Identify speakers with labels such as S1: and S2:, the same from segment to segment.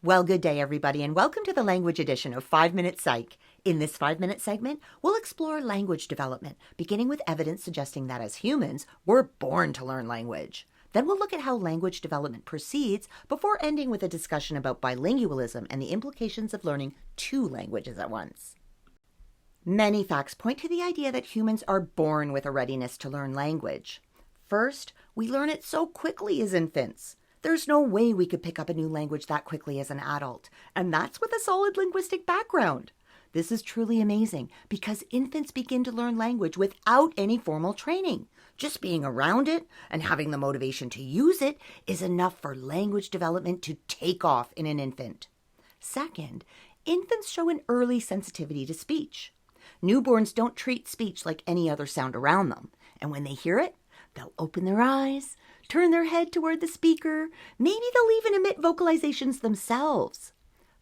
S1: Well, good day, everybody, and welcome to the language edition of 5-Minute Psych. In this 5-minute segment, we'll explore language development, beginning with evidence suggesting that as humans, we're born to learn language. Then we'll look at how language development proceeds before ending with a discussion about bilingualism and the implications of learning two languages at once. Many facts point to the idea that humans are born with a readiness to learn language. First, we learn it so quickly as infants. There's no way we could pick up a new language that quickly as an adult, and that's with a solid linguistic background. This is truly amazing because infants begin to learn language without any formal training. Just being around it and having the motivation to use it is enough for language development to take off in an infant. Second, infants show an early sensitivity to speech. Newborns don't treat speech like any other sound around them, and when they hear it, they'll open their eyes, turn their head toward the speaker. Maybe they'll even emit vocalizations themselves.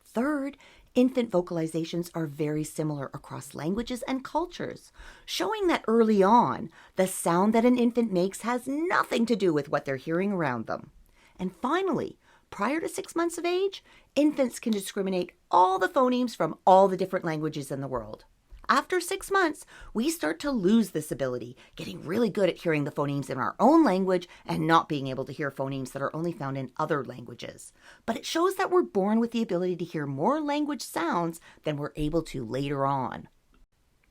S1: Third, infant vocalizations are very similar across languages and cultures, showing that early on, the sound that an infant makes has nothing to do with what they're hearing around them. And finally, prior to 6 months of age, infants can discriminate all the phonemes from all the different languages in the world. After 6 months, we start to lose this ability, getting really good at hearing the phonemes in our own language and not being able to hear phonemes that are only found in other languages. But it shows that we're born with the ability to hear more language sounds than we're able to later on.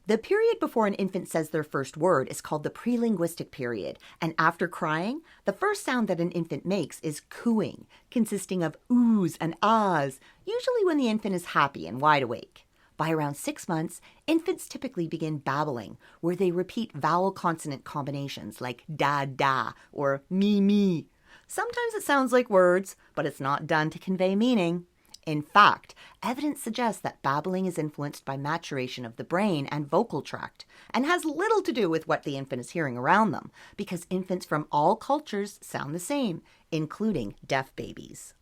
S1: The period before an infant says their first word is called the prelinguistic period, and after crying, the first sound that an infant makes is cooing, consisting of oohs and ahs, usually when the infant is happy and wide awake. By around 6 months, infants typically begin babbling, where they repeat vowel-consonant combinations like da-da or me-me. Sometimes it sounds like words, but it's not done to convey meaning. In fact, evidence suggests that babbling is influenced by maturation of the brain and vocal tract, and has little to do with what the infant is hearing around them, because infants from all cultures sound the same, including deaf babies.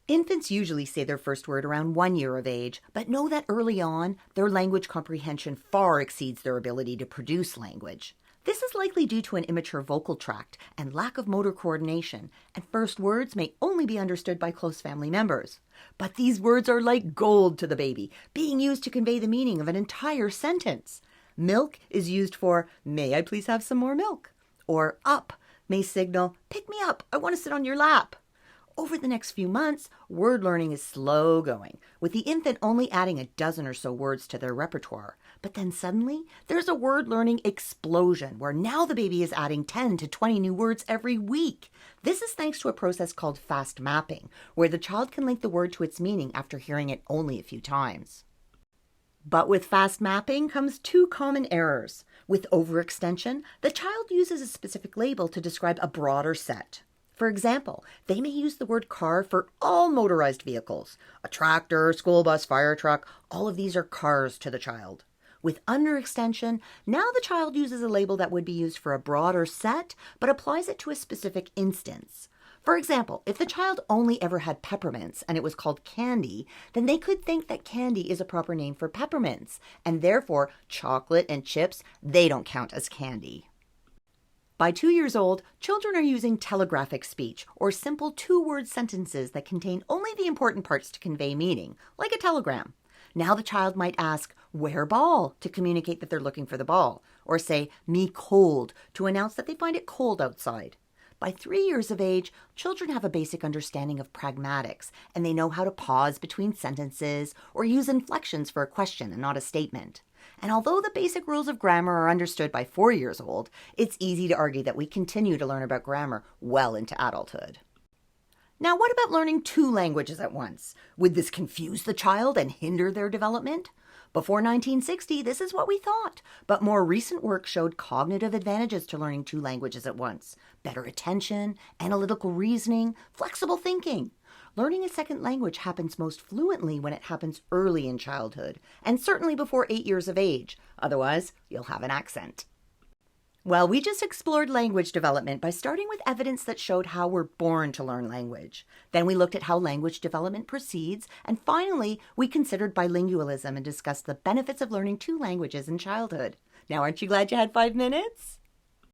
S1: Infants usually say their first word around 1 year of age, but know that early on, their language comprehension far exceeds their ability to produce language. This is likely due to an immature vocal tract and lack of motor coordination, and first words may only be understood by close family members. But these words are like gold to the baby, being used to convey the meaning of an entire sentence. Milk is used for, "May I please have some more milk?" Or up may signal, "Pick me up, I want to sit on your lap." Over the next few months, word learning is slow going, with the infant only adding a dozen or so words to their repertoire. But then suddenly, there's a word learning explosion, where now the baby is adding 10 to 20 new words every week. This is thanks to a process called fast mapping, where the child can link the word to its meaning after hearing it only a few times. But with fast mapping comes two common errors. With overextension, the child uses a specific label to describe a broader set. For example, they may use the word car for all motorized vehicles. A tractor, school bus, fire truck, all of these are cars to the child. With underextension, now the child uses a label that would be used for a broader set, but applies it to a specific instance. For example, if the child only ever had peppermints and it was called candy, then they could think that candy is a proper name for peppermints, and therefore chocolate and chips, they don't count as candy. By 2 years old, children are using telegraphic speech, or simple 2-word sentences that contain only the important parts to convey meaning, like a telegram. Now the child might ask, "Where ball?" to communicate that they're looking for the ball, or say, "Me cold," to announce that they find it cold outside. By 3 years of age, children have a basic understanding of pragmatics, and they know how to pause between sentences or use inflections for a question and not a statement. And although the basic rules of grammar are understood by 4 years old, it's easy to argue that we continue to learn about grammar well into adulthood. Now, what about learning two languages at once? Would this confuse the child and hinder their development? Before 1960, this is what we thought, but more recent work showed cognitive advantages to learning two languages at once: better attention, analytical reasoning, flexible thinking. Learning a second language happens most fluently when it happens early in childhood, and certainly before 8 years of age. Otherwise, you'll have an accent. Well, we just explored language development by starting with evidence that showed how we're born to learn language. Then we looked at how language development proceeds, and finally, we considered bilingualism and discussed the benefits of learning two languages in childhood. Now, aren't you glad you had 5 minutes?